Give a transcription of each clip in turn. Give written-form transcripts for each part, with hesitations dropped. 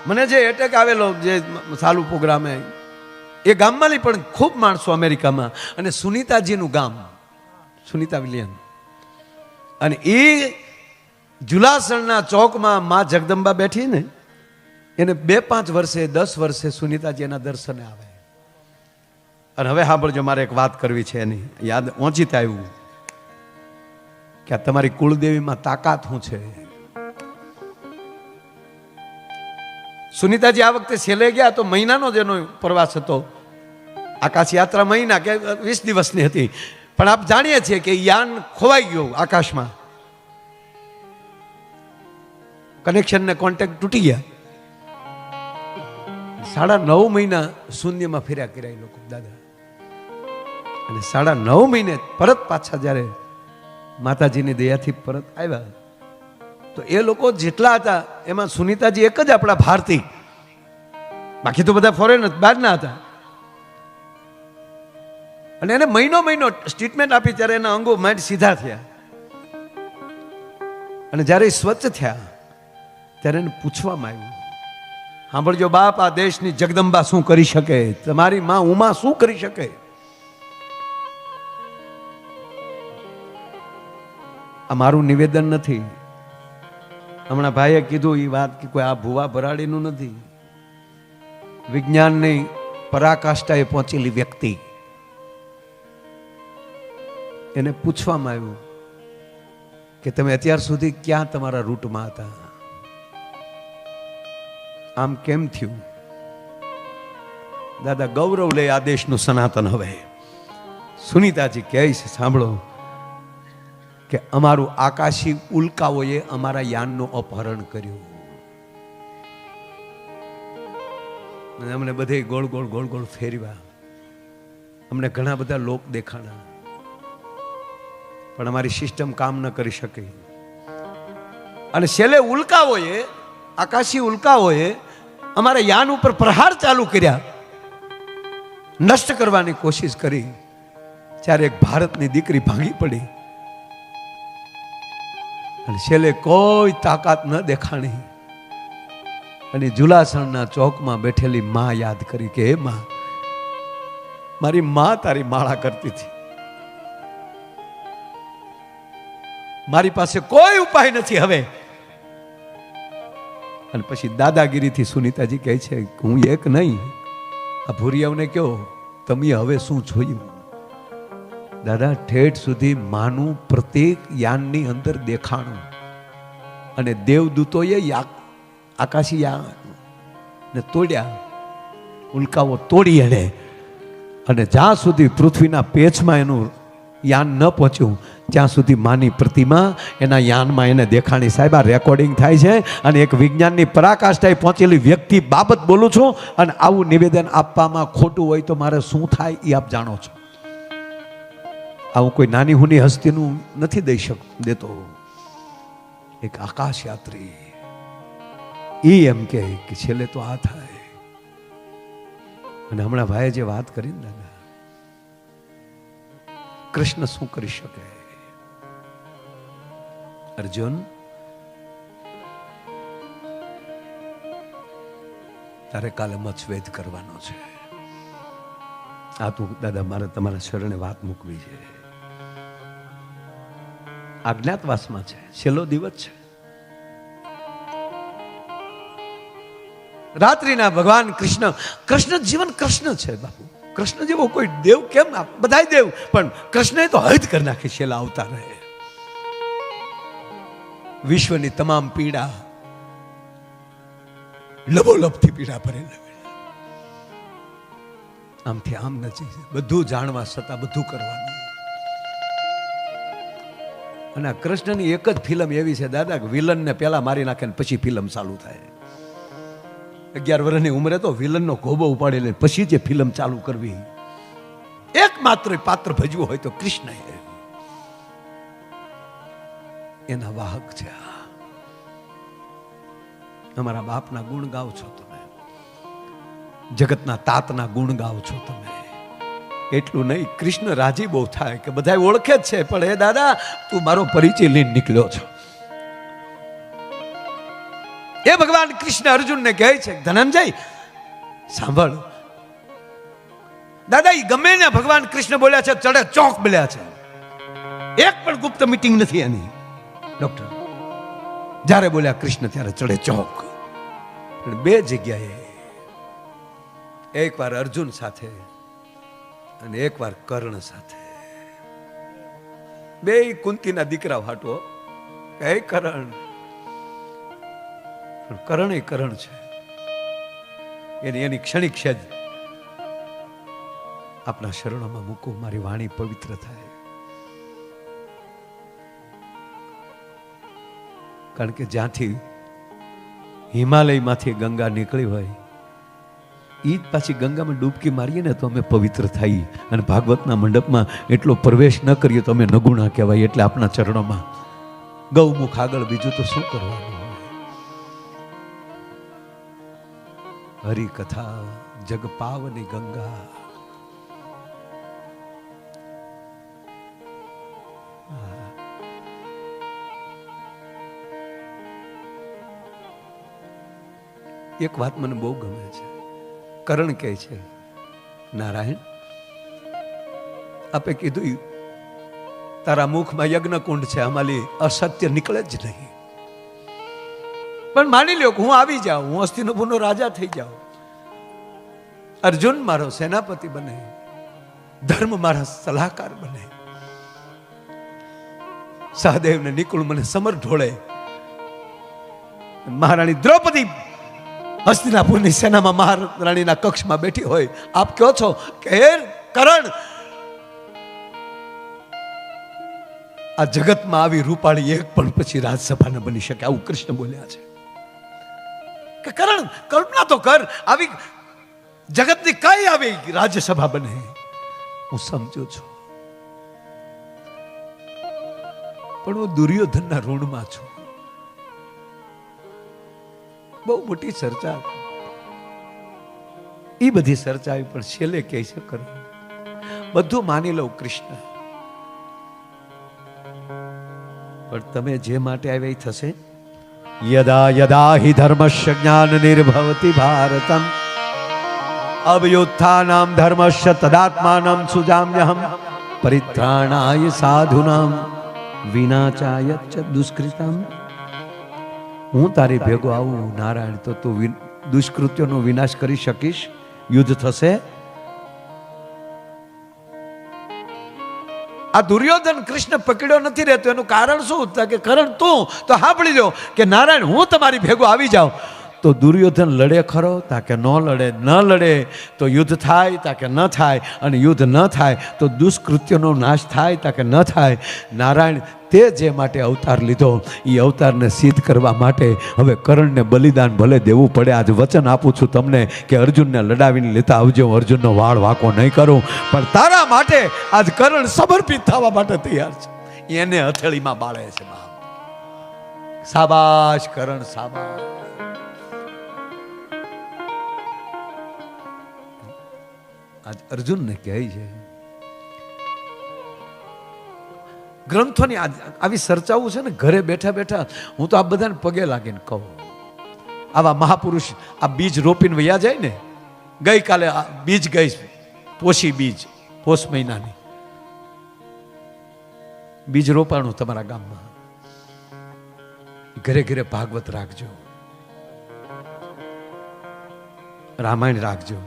મને જે એટેક આવેલો જે સાલું પ્રોગ્રામે એ ગામમાં પણ ખૂબ માણસો અમેરિકામાં, અને સુનીતાજીનું ગામ સુનીતા વિલિયમ, અને એ જુલાસણના ચોકમાં માં જગદંબા બેઠી ને, એને 2-5 વર્ષે 10 વર્ષે સુનીતાજી એના દર્શને આવે. અને હવે સાંભળજો, મારે એક વાત કરવી છે, એની યાદ ઓચિત આવ્યું કે આ તમારી કુળદેવીમાં તાકાત શું છે. સુનીતાજી આ વખતે છેલ્લે ગયા તો મહિનાનો જ એનો પ્રવાસ હતો. આકાશ યાત્રા મહિના કે 20 દિવસની હતી, પણ આપ જાણીએ છીએ કે યાન ખોવાઈ ગયું આકાશમાં, કનેક્શન ને કોન્ટેક્ટ તૂટી ગયા. 9.5 મહિના શૂન્યમાં ફેર્યા કર્યા એ લોકો દાદા, અને 9.5 મહિને પરત પાછા જ્યારે માતાજીની દયાથી પરત આવ્યા, તો એ લોકો જેટલા હતા એમાં સુનીતાજી એક જ આપણા ભારતીય, બાકી તો બધા ફોરેન બહારના હતા. અને એને મહિનો ટ્રીટમેન્ટ આપી ત્યારે એના અંગો માઇન્ડ સીધા થયા, અને જ્યારે સ્વચ્છ થયા ત્યારે એને પૂછવામાં આવ્યું, સાંભળજો બાપ, આ દેશની જગદંબા શું કરી શકે, તમારી માં ઉમા શું કરી શકે? આ મારું નિવેદન નથી, હમણાં ભાઈએ કીધું એ વાત કે કોઈ આ ભુવા ભરાડીનું નથી, વિજ્ઞાનની પરાકાષ્ઠાએ પહોંચેલી વ્યક્તિ. એને પૂછવામાં આવ્યું કે તમે અત્યાર સુધી ક્યાં તમારા રૂટમાં હતા, આમ કેમ થયું? દાદા ગૌરવ લે આ દેશનું સનાતન. હવે સુનીતાજી કહે છે, સાંભળો, કે અમારું આકાશી ઉલ્કાઓએ અમારા યાનનું અપહરણ કર્યું, અને અમને બધે ગોળ ગોળ ફેરવ્યા, અમને ઘણા બધા લોક દેખાણા, પણ અમારી સિસ્ટમ કામ ન કરી શકી. અને છેલ્લે ઉલ્કાઓએ, આકાશી ઉલ્કાઓએ અમારા યાન ઉપર પ્રહાર ચાલુ કર્યા, નષ્ટ કરવાની કોશિશ કરી, ત્યારે એક ભારતની દીકરી ભાંગી પડી, અને છેલ્લે કોઈ તાકાત ન દેખાણી, અને જુલાસણના ચોકમાં બેઠેલી માં યાદ કરી કે હે માં, મારી માં તારી માળા કરતી હતી, મારી પાસે કોઈ ઉપાય નથી હવે. અને પછી દાદાગીરીથી સુનીતાજી કહે છે, હું એક નહીં, આ ભૂરિયાઓને કહો તમે હવે શું જોયું? દાદા ઠેઠ સુધી માનું પ્રત્યેક યાનની અંદર દેખાણું, અને દેવદૂતોએ આકાશી યાન તોડ્યા, ઉલ્કાઓ તોડી એને, અને જ્યાં સુધી પૃથ્વીના પેચમાં એનું યાન ન પહોંચ્યું ત્યાં સુધી માની પ્રતિમા એના યાનમાં એને દેખાણી. સાહેબ આ રેકોર્ડિંગ થાય છે, અને એક વિજ્ઞાનની પરાકાષ્ઠાએ પહોંચેલી વ્યક્તિ બાબત બોલું છું, અને આવું નિવેદન આપવામાં ખોટું હોય તો મારે શું થાય એ આપ જાણો છો. આવું કોઈ નાની હુની હસ્તીનું નથી દઈ દેતો. એક આકાશ યાત્રી એ એમ કે છેલ્લે તો આ થાય. અને હમણાં ભાઈએ જે વાત કરી ને દાદા, કૃષ્ણ શું કરી શકે? અર્જુન, તારે કાલે મચ્છવેદ કરવાનો છે. આ તું દાદા મારે તમારા શરણે વાત મૂકવી છે. આજ્ઞાતવાસમાં છે, છેલ્લો દિવસ છે. રાત્રિના ભગવાન કૃષ્ણ જીવન કૃષ્ણ છે બાપુ. કૃષ્ણ જેવો કોઈ દેવ કેમ? બધાય દેવ, પણ કૃષ્ણએ તો હદ કરી નાખી છેલ્લા અવતારે. વિશ્વની તમામ પીડા લબોલબથી પીડા ભરેલા, આમથી આમ નથી, બધું જાણવા છતાં બધું કરવાનું. અને આ કૃષ્ણની એક જ ફિલ્મ એવી છે દાદા, વિલનને પેલા મારી નાખે ને પછી ફિલ્મ ચાલુ થાય. 11 વર્ષની ઉંમરે તો વિલનનો ગોબો ઉપાડી લે, પછી જે ફિલ્મ ચાલુ કરવી. એકમાત્ર પાત્ર ભજવું હોય તો કૃષ્ણ એના વાહક છે. અમારા બાપના ગુણ ગાવ છો તમે, જગતના તાતના ગુણ ગાવ છો તમે. એટલું નહીં, કૃષ્ણ રાજી બહુ થાય કે બધા ઓળખે જ છે, પણ એ દાદા તું મારો પરિચય લઈને નીકળ્યો છો. એ ભગવાન કૃષ્ણ અર્જુનને કહે છે, ધનંજય સાંભળ, દાદા એ ગમે ને ભગવાન કૃષ્ણ બોલ્યા છે, ચડે ચોક બોલ્યા છે, એક પણ ગુપ્ત મીટિંગ નથી એની. ડોક્ટર જ્યારે બોલ્યા કૃષ્ણ ત્યારે ચડે ચોક. પણ બે જગ્યાએ, એકવાર અર્જુન સાથે અને એકવાર કર્ણ સાથે. બે કુંતીના દીકરા હાટો કે કર્ણ, પણ કર્ણ એ કર્ણ છે, એની ક્ષણિક છે જ. આપના શરણોમાં મૂકો, મારી વાણી પવિત્ર થાય. કારણ કે જ્યાંથી હિમાલયમાંથી ગંગા નીકળી હોય, એ જ પાછી ગંગામાં ડૂબકી મારીએ ને તો અમે પવિત્ર થઈએ. અને ભાગવતના મંડપમાં એટલો પ્રવેશ ન કરીએ તો અમે નગુણા કહેવાય. એટલે આપણા ચરણોમાં ગૌમુખ આગળ બીજું તો શું કરવાનું હોય. હરિકથા જગ પાવની ગંગા. એક વાત મને બહુ ગમે છે. કર્ણ કહે છે, નારાયણ આપે કીધું તારા મુખમાં યજ્ઞ કુંડ છે, આમાંથી અસત્ય નીકળે જ નહીં. પણ માની લ્યો કે હું આવી જાઉં, હું હસ્તિનાપુરનો રાજા થઈ જાઉં, અર્જુન મારો સેનાપતિ બને, ધર્મ મારા સલાહકાર બને, સહદેવ ને નિકુળ મને સમર ઢોળે, મહારાણી દ્રૌપદી હસ્તિનાપુરની સેનામાં મહારાણીના કક્ષમાં બેઠી હોય, આપ કહો છો કે હે કર્ણ, આ જગતમાં આવી રૂપાળી એક પણ પછી રાજસભા ન બની શકે. આવું કૃષ્ણ બોલ્યા છે કે કર્ણ કલ્પના તો કર, આવી જગતની કઈ આવી રાજ્યસભા બને. હું સમજુ છું, પણ હું દુર્યોધનના ઋણમાં છું. બહુ મોટી ચર્ચા, એ બધી ચર્ચા પણ છેલ્લે કહે છે કર્ણ બધું માની લઉં કૃષ્ણ, પણ તમે જે માટે આવ્યા થશે. યદા યદા હિ ધર્મસ્ય જ્ઞાન નિર્ભવતિ ભારતમ અવયુત્થાનામ ધર્મસ્ય તદાત્માનમ સુજામ્યહમ પરિત્રાણાય સાધુનામ વિનાચાય ચ દુષ્કૃતમ. હું તારી ભેગો આવું નારાયણ તો તું દુષ્કૃત્યોનો વિનાશ કરી શકીશ. યુદ્ધ થશે. આ દુર્યોધન કૃષ્ણ પકડ્યો નથી રહેતો, એનું કારણ શું? કે કર્ણ તું તો સાંભળી લો કે નારાયણ હું તમારી ભેગો આવી જાઉં તો દુર્યોધન લડે ખરો, તાકે ન લડે, ન લડે તો યુદ્ધ થાય, તાકે ન થાય, અને યુદ્ધ ન થાય તો દુષ્કૃત્યનો નાશ થાય, તાકે ન થાય. નારાયણ તે જે માટે અવતાર લીધો એ અવતારને સિદ્ધ કરવા માટે હવે કર્ણને બલિદાન ભલે દેવું પડે. આજ વચન આપું છું તમને કે અર્જુનને લડાવીને લેતા આવજો. અર્જુનનો વાળ વાંકો નહીં કરું, પણ તારા માટે આજ કર્ણ સમર્પિત થવા માટે તૈયાર છે. એને હથેળીમાં બાળે છે. શાબાશ કર્ણ, શાબાશ. આજ અર્જુનને કહે છે, ગ્રંથોની આવી ચર્ચાઓ છે ને, ઘરે બેઠા બેઠા હું તો આ બધાને પગે લાગીને કહું. આવા મહાપુરુષ આ બીજ રોપીને વયા જાય ને. ગઈકાલે બીજ ગઈ, પોષી બીજ, પોષ મહિનાની બીજ રોપાણું તમારા ગામમાં. ઘરે ઘરે ભાગવત રાખજો, રામાયણ રાખજો,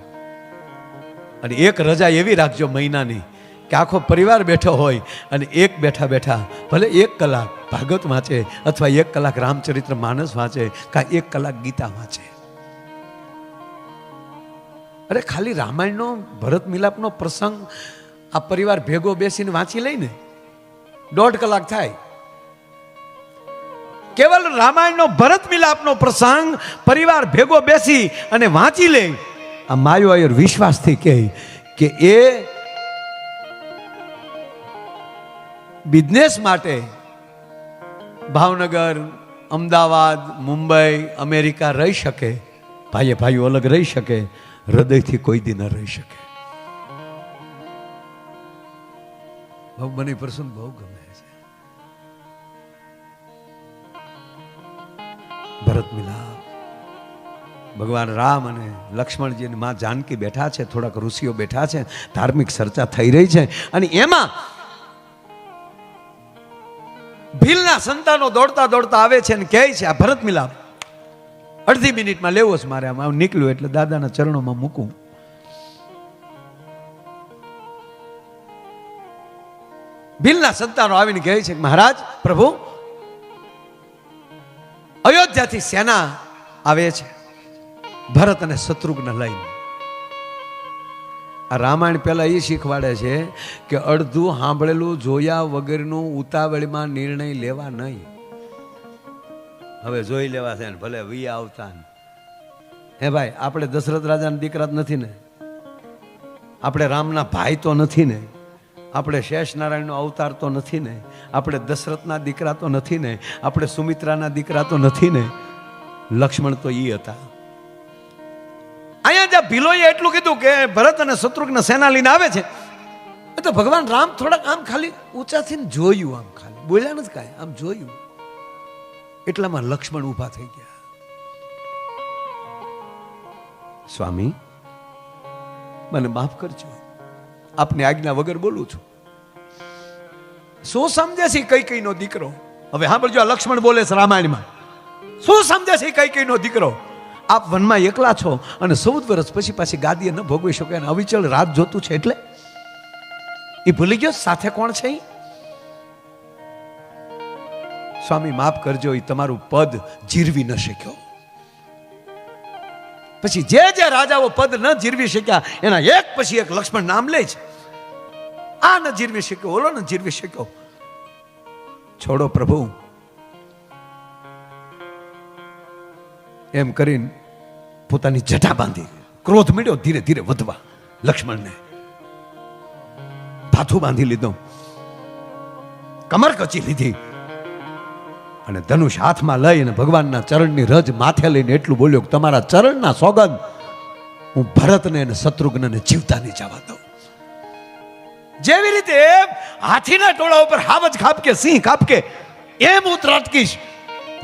અને એક રજા એવી રાખજો મહિનાની કે આખો પરિવાર બેઠો હોય અને એક બેઠા બેઠા ભલે 1 કલાક ભાગવત વાંચે, અથવા 1 કલાક રામચરિત્ર માનસ વાંચે, કા 1 કલાક ગીતા વાંચે. અરે ખાલી રામાયણનો ભરત મિલાપનો પ્રસંગ આ પરિવાર ભેગો બેસીને વાંચી લઈને 1.5 કલાક થાય. કેવલ રામાયણનો ભરત મિલાપનો પ્રસંગ પરિવાર ભેગો બેસી અને વાંચી લે. આ માયો આયર વિશ્વાસથી કહે કે એ બિઝનેસ માટે ભાવનગર, અમદાવાદ, મુંબઈ, અમેરિકા રહી શકે, ભાઈએ ભાઈઓ અલગ રહી શકે, હૃદયથી કોઈ દી ન રહી શકે. બહુ મને પ્રસંગ બહુ ગમે છે. ભરત મિલાપ ભગવાન રામ અને લક્ષ્મણજી અને મા જાનકી બેઠા છે, થોડાક ઋષિઓ બેઠા છે, ધાર્મિક ચર્ચા થઈ રહી છે. અને એમાં ભીલના સંતાનો દોડતા દોડતા આવે છે અને કહે છે, આ ભરત મિલાપ અડધી મિનિટમાં લેવો છે મારે. આમ નીકળ્યું એટલે દાદાના ચરણોમાં મૂકું. ભીલના સંતાનો આવીને કહે છે, મહારાજ પ્રભુ, અયોધ્યાથી સેના આવે છે ભરત અને શત્રુઘ્ન લઈને. આ રામાયણ પહેલા એ શીખવાડે છે કે અડધું સાંભળેલું જોયા વગરનું ઉતાવળમાં નિર્ણય લેવા નહીં. હવે જોઈ લેવા છે ને ભલે વી આવતા. હે ભાઈ, આપણે દશરથ રાજાના દીકરા જ નથી ને, આપણે રામના ભાઈ તો નથી ને, આપણે શેષનારાયણનો અવતાર તો નથી ને, આપણે દશરથના દીકરા તો નથી ને, આપણે સુમિત્રાના દીકરા તો નથી ને. લક્ષ્મણ તો ઈ હતા. અહીંયા જ્યાં ભીલોએ એટલું કીધું કે ભરત અને શત્રુઘ્ન સેના લઈને આવે છે, તો ભગવાન રામ થોડાક આમ ખાલી ઊંચાથી જોયું, આમ ખાલી બોલ્યા નથી કાંઈ, આમ જોયું. એટલામાં લક્ષ્મણ ઊભા થઈ ગયા. સ્વામી, મને માફ કરજો, આપની આજ્ઞા વગર બોલું છું. શું સમજે છે કૈકેયીનો દીકરો? હવે સાંભળજો, આ લક્ષ્મણ બોલે છે રામાયણમાં. શું સમજે છે કૈકેયીનો દીકરો? આપ વનમાં એકલા છો અને 14 વર્ષ પછી પાછી ગાદીએ ન ભોગવી શકો અને અવિચળ રાત જોતું છે, એટલે એ ભૂલી ગયો સાથે કોણ છે? સ્વામી માફ કરજો, એ તમારું પદ જીરવી ન શક્યો. પછી જે જે રાજાઓ પદ ન જીરવી શક્યા એના એક પછી એક લક્ષ્મણ નામ લે છે. આ ન જીરવી શક્યો, ઓલો ન જીરવી શક્યો. છોડો પ્રભુ, એમ કરીને પોતાની જટા બાંધી. ક્રોધ મળ્યો ધીરે ધીરે વધવા. લક્ષ્મણને ભાથું બાંધી લીધો, કમર કચી લીધી અને ધનુષ હાથમાં લઈ અને ભગવાનના ચરણની રજ માથે લઈને એટલું બોલ્યો કે તમારા ચરણના સોગંદ, હું ભરતને અને શત્રુઘ્નને જીવતા નહીં જવા દઉં. જેવી રીતે હાથીના ટોળા ઉપર હાવજ ખાપકે, સિંહ ખાપકે, એમ હું ત્રાટકીશ.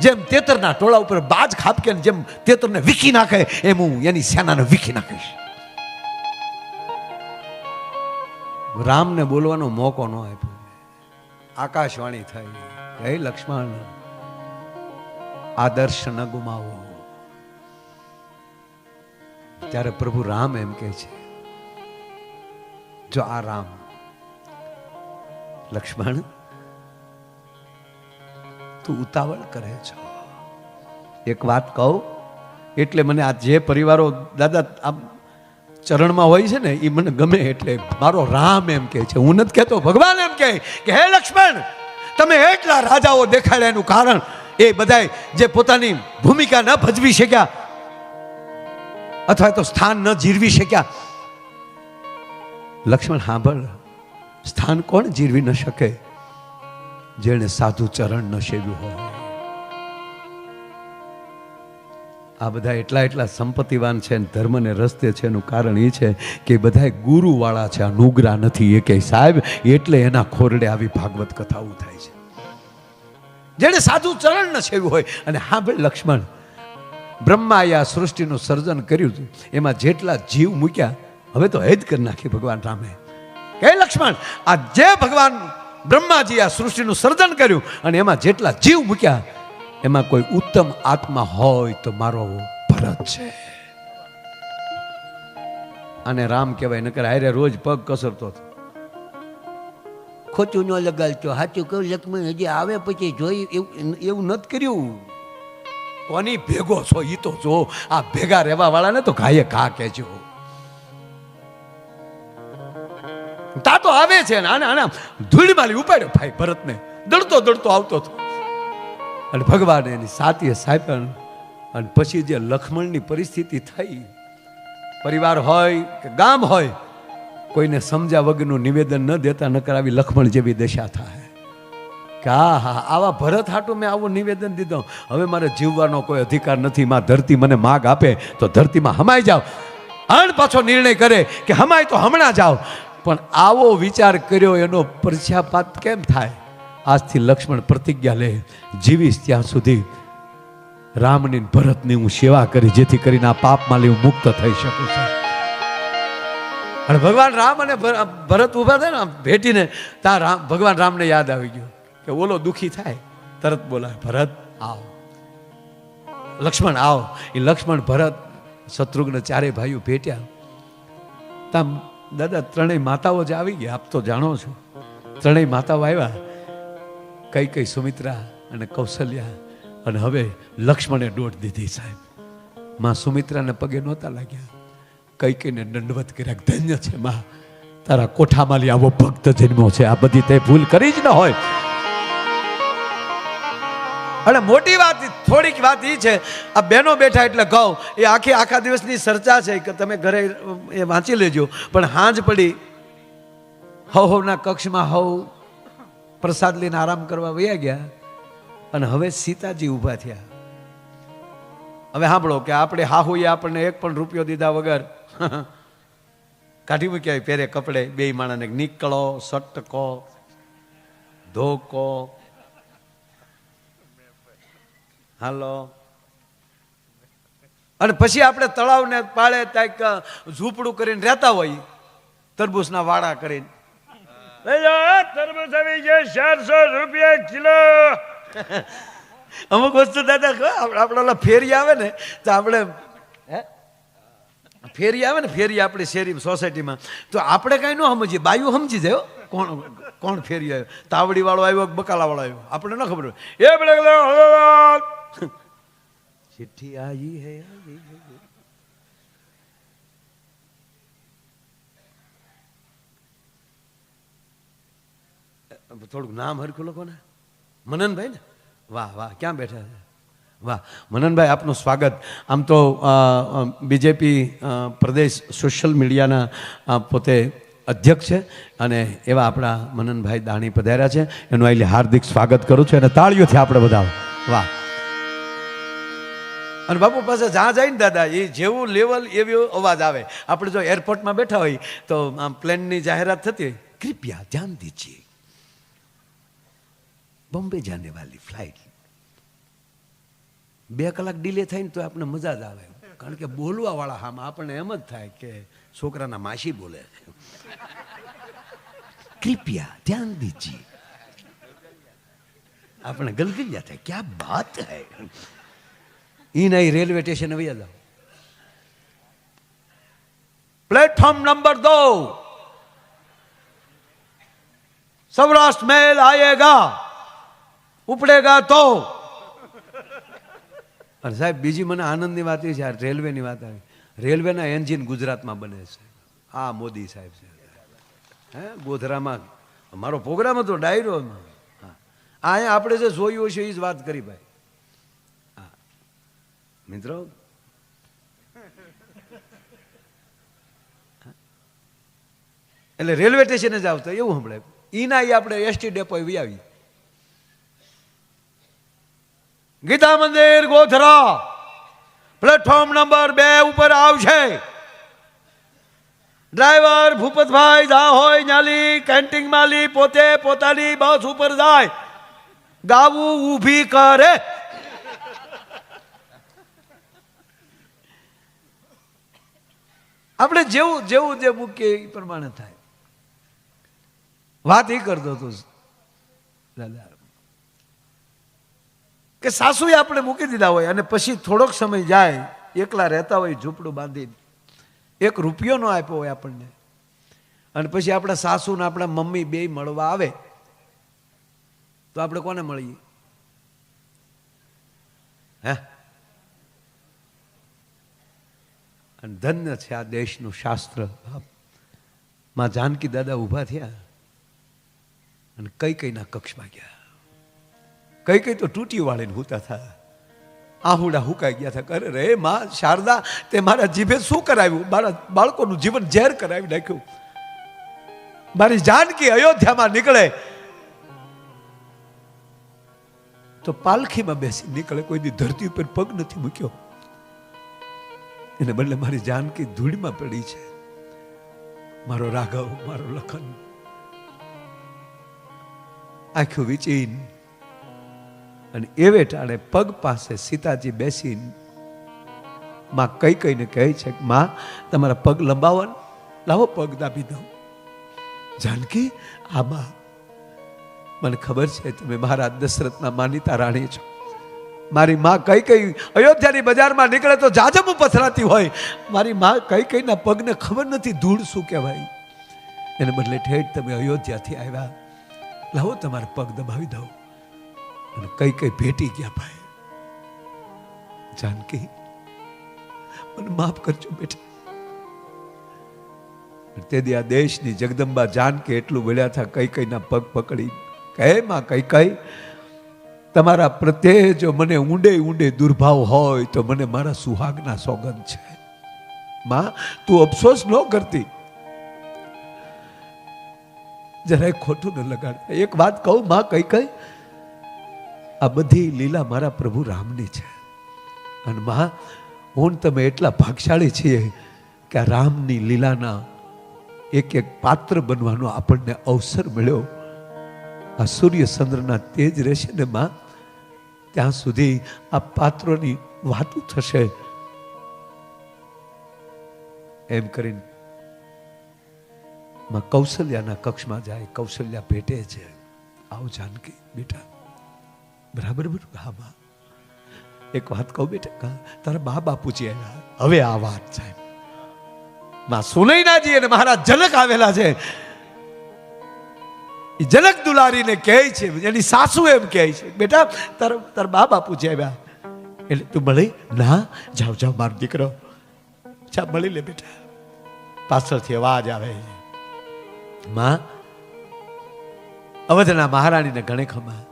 જેમ તેતરના ટોળા ઉપર બાજ ખાપકે, જેમ તેતરને વીખી નાખે એમ હું એની સેનાને વીખી નાખીશ. રામને બોલવાનો મોકો ન આપ્યો. આકાશવાણી થઈ, હે લક્ષ્મણ, આદર્શ ન ગુમાવો. ત્યારે પ્રભુ રામ એમ કહે છે, જો આ રામ, લક્ષ્મણ તું ઉતાવળ કરે છો. એક વાત કહું, એટલે મને આ જે પરિવારો દાદા આમ ચરણમાં હોય છે ને, એ મને ગમે. એટલે મારો રામ એમ કહે છે, હું નથી કહેતો, ભગવાન એમ કહે કે હે લક્ષ્મણ, તમે એટલા રાજાઓ દેખાડ્યા એનું કારણ એ બધાય જે પોતાની ભૂમિકા ન ભજવી શક્યા અથવા તો સ્થાન ન જીરવી શક્યા. લક્ષ્મણ સાંભળ, સ્થાન કોણ જીરવી ન શકે? જેણે સાધુ ચરણ ન સેવ્યું હોય. આ બધા એટલા સંપત્તિવાન છે, ધર્મને રસ્તે છે. એનું કારણ એ છે કે બધા ગુરુ વાળા છે, આ નુગરા નથી એ કે સાહેબ. એટલે એના ખોરડે આવી ભાગવત કથાઓ થાય છે, જેણે સાધુ ચરણ ન સેવ્યું હોય. અને હા ભાઈ લક્ષ્મણ, બ્રહ્માએ આ સૃષ્ટિનું સર્જન કર્યું હતું, એમાં જેટલા જીવ મૂક્યા હવે તો હેદ કરી નાખી ભગવાન રામે. હે લક્ષ્મણ, આ જે ભગવાન બ્રહ્માજી આ સૃષ્ટિનું સર્જન કર્યું અને એમાં જેટલા જીવ મૂક્યા એમાં કોઈ ઉત્તમ આત્મા હોય તો મારો ભરત છે. અને રામ કહેવાય, નકર હારે રોજ પગ કસરતો હતો. ખોટું ન લગાડતો, સાચું કહું લક્ષ્મણ, હજી આવે પછી જોઈ એવું નથી કર્યું. કોની ભેગો છો એ તો જો. આ ભેગા રહેવા વાળાને તો ઘાયે ઘા કહેજો. તા તો આવે છે ને, આને ધૂળ માલી ઉપાડ્યો ભાઈ ભરતને, દડતો દડતો આવતો હતો. અને ભગવાન એની સાથીએ સાહેબ. અને પછી જે લક્ષ્મણની પરિસ્થિતિ થઈ, પરિવાર હોય કે ગામ હોય, કોઈને સમજ્યા વગરનું નિવેદન ન દેતા, નકર આવી લક્ષ્મણ જેવી દશા થાય કે હા આવા ભરત હાટું મેં આવું નિવેદન દીધો, હવે મારે જીવવાનો કોઈ અધિકાર નથી. માં ધરતી મને માગ આપે તો ધરતીમાં હમાઈ જાઓ. અણ પાછો નિર્ણય કરે કે હમાય તો હમણાં જાઓ. પણ આવો વિચાર કર્યો એનો પશ્ચાતાપ કેમ થાય? આજથી લક્ષ્મણ પ્રતિજ્ઞા લે, જીવીશ ત્યાં સુધી રામની ને ભરતની હું સેવા કરી, જેથી કરીને આ પાપમાંથી હું મુક્ત થઈ શકું છું. અને ભગવાન રામ અને ભરત ઉભા થાય ને ભેટીને, ત્યાં ભગવાન રામને યાદ આવી ગયું કે ઓલો દુખી થાય, તરત બોલાય ભરત આવો, લક્ષ્મણ આવો. એ લક્ષ્મણ ભરત શત્રુઘ્ન ચારેય ભાઈઓ ભેટ્યા. ત્યાં દાદા ત્રણેય માતાઓ જ આવી ગયા, આપ તો જાણો છો. ત્રણેય માતાઓ આવ્યા, કઈ સુમિત્રા અને કૌશલ્યા, અને હવે લક્ષ્મણે દોટ દીધી સાહેબ. માં સુમિત્રાને પગે નહોતા લાગ્યા, કઈને દંડવત કર્યા, ધન્ય છે માં, તારા કોઠામાં આવો ભક્ત જન્મ્યો છે. આ બધી તે ભૂલ કરી જ ન હોય. અને મોટી વાત, થોડીક વાત એ છે, આ બહેનો બેઠા એટલે કહું, એ આખા દિવસની ચર્ચા છે કે તમે ઘરે એ વાંચી લેજો. પણ હાંજ પડી, હવના કક્ષમાં હવ પ્રસાદ લઈને આરામ કરવા વયા ગયા, અને હવે સીતાજી ઊભા થયા. હવે સાંભળો કે આપણે હાહુએ આપણને એક પણ રૂપિયો દીધા વગર કાઢી મૂક્યા પહેરે કપડે, બે માણસને નીકળો, સટકો, ધોકો, હાલો. અને પછી આપણે તળાવને પાળે ત્યાં ઝૂંપડું કરીને રહેતા હોય, તરબૂચના વાડા કરીને, તરબૂચ આવી જાય 400 રૂપિયા કિલો. અમુક વસ્તુ દાદા આપણા ફેરી આવે ને, તો આપણે ફેરી આવે ને, ફેરી આપણી શેરી સોસાયટીમાં, તો આપણે કઈ ન સમજીએ, બાયું સમજી જાય કોણ ફેરી આવ્યો, તાવડી વાળો આવ્યો, બકાલા વાળો આવ્યો, આપણે ન ખબર હોય. એ ચિઠ્ઠી આવી હે, થોડુંક નામ હરખું લખો ને, મનનભાઈ ને. વાહ વાહ, ક્યાં બેઠા છે? વાહ મનનભાઈ, આપનું સ્વાગત. આમ તો બીજેપી પ્રદેશ સોશિયલ મીડિયાના પોતે અધ્યક્ષ છે, અને એવા આપણા મનનભાઈ દાણી પધાર્યા છે, એનું અહીં હાર્દિક સ્વાગત કરું છું, અને તાળીઓથી આપણે બધા. વાહ. અને બાપુ પાસે જ્યાં જાય ને દાદા, એ જેવું લેવલ એવો અવાજ આવે. આપણે જો એરપોર્ટમાં બેઠા હોય તો આમ પ્લેનની જાહેરાત થતી હોય, કૃપયા ધ્યાન દીજીએ, બોમ્બે જાને વાલી ફ્લાઇટ. 2 કલાક ડિલે થાય ને તો આપણે મજા જ આવે, કારણ કે બોલવા વાળા હામાં આપણને એમ જ થાય કે છોકરાના માસી બોલે છે. કૃપયા ધ્યાન દીજીએ, આપણે ગલગલિયા થાય, ક્યાં બાત હૈ. ઈ નહીં, રેલવે સ્ટેશન આવી જાઓ, प्लेटफॉर्म नंबर 2 सौराष्ट्र मेल आएगा, ઉપડેગા તો. અને સાહેબ બીજી મને આનંદની વાત એ છે, આ રેલવેની વાત આવી, રેલવેના એન્જિન ગુજરાતમાં બને છે. આ મોદી સાહેબ છે. હે ગોધરામાં મારો પ્રોગ્રામ હતો, ડાયરો. હા, અહીંયા આપણે જે જોયું છે એ જ વાત કરી ભાઈ. હા મિત્રો, એટલે રેલવે સ્ટેશને જ આવતો એવું સંભળાય. ઈના આપણે એસટી ડેપો એવી આવી, ગીતા મંદિર ગોધરા પ્લેટફોર્મ નંબર 2 ઉપર આવશે. ડ્રાઈવર ભૂપતભાઈ જા હોય ન્યાલી કેન્ટીન માલી પોતે પોતાની બસ ઉપર જાય, ગાવું ઊભી કરે. આપણે જેવું જેવું જે મૂકીએ એ પ્રમાણે થાય. વાત એ કરતો હતો દાદા કે સાસુએ આપણે મૂકી દીધા હોય, અને પછી થોડોક સમય જાય, એકલા રહેતા હોય ઝૂંપડું બાંધીને, 1 રૂપિયો ન આપ્યો હોય આપણને, અને પછી આપણા સાસુ ને આપણા મમ્મી બે મળવા આવે, તો આપણે કોને મળીએ? હે? અને ધન્ય છે આ દેશનું શાસ્ત્ર. માં જાનકી દાદા ઊભા થયા અને કઈના કક્ષમાં ગયા. કઈ તો તૂટી વાળીને હુતા થયા, આહુડા હુકાઈ ગયા હતા. અરે રે માં શારદા, તે મારા જીભે શું કરાવ્યું? મારા બાળકોનું જીવન ઝેર કરાવી નાખ્યું. મારી જાનકી અયોધ્યામાં નીકળે તો પાલખીમાં બેસી નીકળે, કોઈ દી ધરતી ઉપર પગ નથી મૂક્યો. એને બદલે મારી જાનકી ધૂળમાં પડી છે. મારો રાઘવ, મારો લખન આંખો વીચીને અને એવે ટાણે પગ પાસે સીતાજી બેસીને માં કઈ કઈને કહે છે કે માં તમારા પગ લંબાવો, લાવો પગ દાબી દઉં. જાનકી, આમાં મને ખબર છે તમે મહારાજ દશરથના માનીતા રાણી છો. મારી માં કઈ કઈ અયોધ્યાની બજારમાં નીકળે તો જાજમ પથરાતી હોય. મારી માં કઈ કઈના પગને ખબર નથી ધૂળ શું કહેવાય. એને બદલે ઠેઠ તમે અયોધ્યાથી આવ્યા, લાવો તમારા પગ દબાવી દઉં. અને કઈ કઈ ભેટી ગયા ભાઈ. જાનકી, મને માફ કરજો બેટા. તેથી આ દેશની જગદંબા જાનકી એટલું બોલ્યા હતા કઈ કઈના પગ પકડી, કહે માં કઈ કઈ, તમારા પ્રત્યે જો મને ઊંડે ઊંડે દુર્ભાવ હોય તો મને મારા સુહાગના સોગંદ છે. માં તું અફસોસ ન કરતી, જરાય ખોટું ન લગાડ. એક વાત કહું માં કઈ કઈ, આ બધી લીલા મારા પ્રભુ રામની છે. અને માં હું તમે એટલા ભાગશાળી છીએ કે આ રામની લીલાના એક એક પાત્ર બનવાનો આપણને અવસર મળ્યો. આ સૂર્ય ચંદ્રના તેજ રહેશે ને માં, ત્યાં સુધી આ પાત્રોની વાતો થશે. એમ કરીને માં કૌશલ્યાના કક્ષમાં જાય. કૌશલ્યા ભેટે છે, આવો જાનકી બેટા. બરાબર બરાબર. હા માં, એક વાત કહું બેટા, તારા બા બાપુજી આવ્યા. હવે આ વાત સાહેબ, માં સુનૈનાજી અને મહારાજ જનક આવેલા છે. જનક દુલારીને કહે છે, એની સાસુ એમ કહે છે, બેટા તારા બા બાપુજી આવ્યા. એટલે તું મળી ના, જાઓ જાઓ મારો દીકરો, જા મળી લે બેટા. પાછળથી અવાજ આવે છે, માં અવધના મહારાણીને ઘણે ખમા,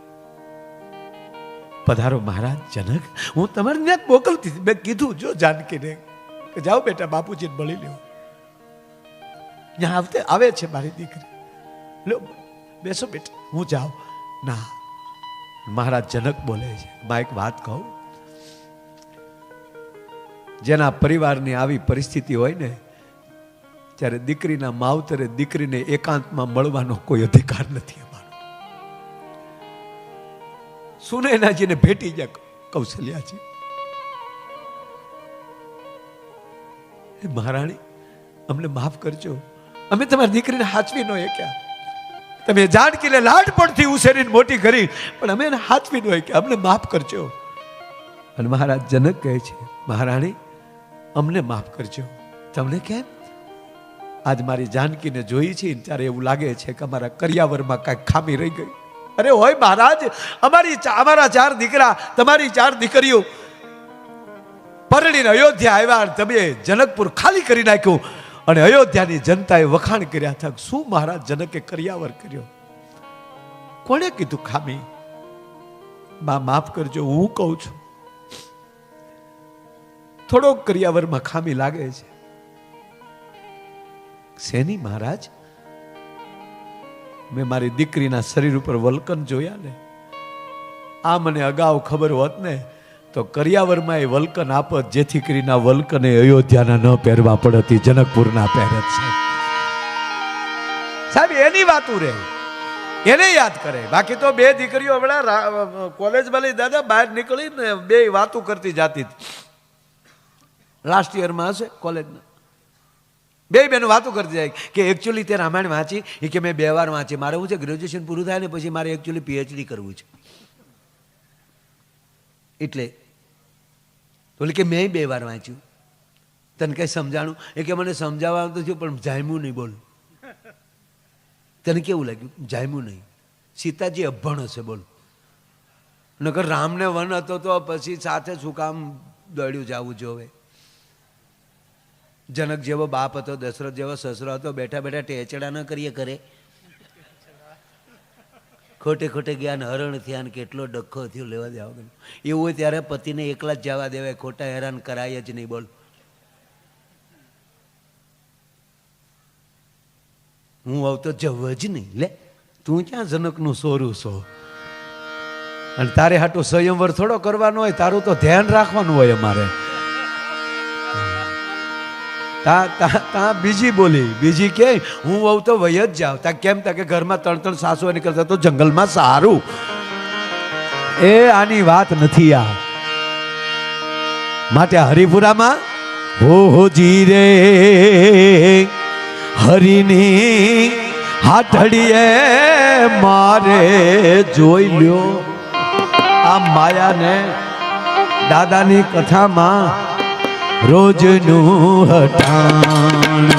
પધારો મહારાજ જનક. હું તમારે ત્યાં મોકલતી મેં કીધું જો જાનકીને કે જાઓ બેટા બાપુજીને મળી લ્યો. ત્યાં આવે છે મારી દીકરી, લો બેસો બેટા, હું જાઉં. ના, મહારાજ જનક બોલે છે, માં એક વાત કહું, જેના પરિવારની આવી પરિસ્થિતિ હોય ને, ત્યારે દીકરીના માવતરે દીકરીને એકાંતમાં મળવાનો કોઈ અધિકાર નથી અમારો. સુનૈનાજીને ભેટી ગયા કૌશલ્યાજી. મહારાણી અમને માફ કરજો, અમે તમારી દીકરીને હાચવી ન શક્યા. તમે જાનકીને લાડપણથી ઉછેરીને મોટી કરી, પણ અમે એને હાચવી ન શક્યા, અમને માફ કરજો. અને મહારાજ જનક કહે છે, મહારાણી અમને માફ કરજો. તમને કેમ? આજ મારી જાનકીને જોઈ છે ત્યારે એવું લાગે છે કે અમારા કરિયાવરમાં કાંઈક ખામી રહી ગઈ. અરે હોય મહારાજ, અમારા 4 દીકરા, તમારી 4 દીકરીઓ પરણીને અયોધ્યા આવ્યા, તમે જનકપુર ખાલી કરી નાખ્યું. અને અયોધ્યાની જનતાએ વખાણ કર્યા હતા, શું મહારાજ જનકે કરિયાવર કર્યો? કોણે કીધું ખામી? બા માફ કરજો, હું કહું છું થોડોક કરિયાવરમાં ખામી લાગે છે. શેની મહારાજ? મેં મારી દીકરીના શરીર ઉપર વલ્કન જોયા ને, આ મને અગાઉ ખબર હોત ને તો કરિયાવરમાં એ વલ્કન આપત, જેથી કરીને વલ્કને અયોધ્યાના ન પહેરવા પડતી, જનકપુરના પહેરત. સાહેબ એની વાતું રહે, એને યાદ કરે. બાકી તો 2 દીકરીઓ હમણાં કોલેજમાં લઈ દાદા બહાર નીકળી ને 2 વાતું કરતી જાતી. લાસ્ટ યરમાં હશે કોલેજના, 2 બેનો વાતો કરતી જાય કે એકચ્યુઅલી તે રામાયણ વાંચી, એ કે મેં 2 વાર વાંચી. મારે શું છે, ગ્રેજ્યુએશન પૂરું થાય ને પછી મારે એકચ્યુઅલી PhD કરવું છે. એટલે બોલે કે મેં 2 વાર વાંચ્યું. તને કઈ સમજાણું? એ કે મને સમજાવવાનું તો થયું પણ જામ્યું નહીં. બોલ તને કેવું લાગ્યું? જામ્યું નહીં. સીતાજી અભણ હશે બોલ, નકર રામને વન હતો તો પછી સાથે શું કામ દોડ્યું જવું જોવે? જનક જેવો બાપ હતો, દશરથ જેવો સસરો હતો, બેઠા બેઠા ટેચડા ન કરીએ કરે. ખોટે ખોટે ગયા ને હરણ થયા ને કેટલો ડખો થયો, લેવા દેવા ગયો. એવું હોય ત્યારે પતિને એકલા જ જવા દેવાય, ખોટા હેરાન કરાય જ નહીં. બોલ હું આવતો જવ જ નહીં. લે તું ક્યાં જનકનું સોરું છો? અને તારે હાટું સ્વયંવર થોડો કરવાનો હોય, તારું તો ધ્યાન રાખવાનું હોય અમારે. તા બીજી બોલી, બીજી કે હું વહુ તો વહી જ જાવ. તા કેમ? તા કે ઘરમાં 3 સાસુ નીકળતા તો જંગલમાં સારું. એ આની વાત નથી આ. માટે હરિપુરામાં હોજી રે હરિની હાથડીએ મારે જોઈ લ્યો. આ માયાને દાદાની કથામાં રોજનું હટાણું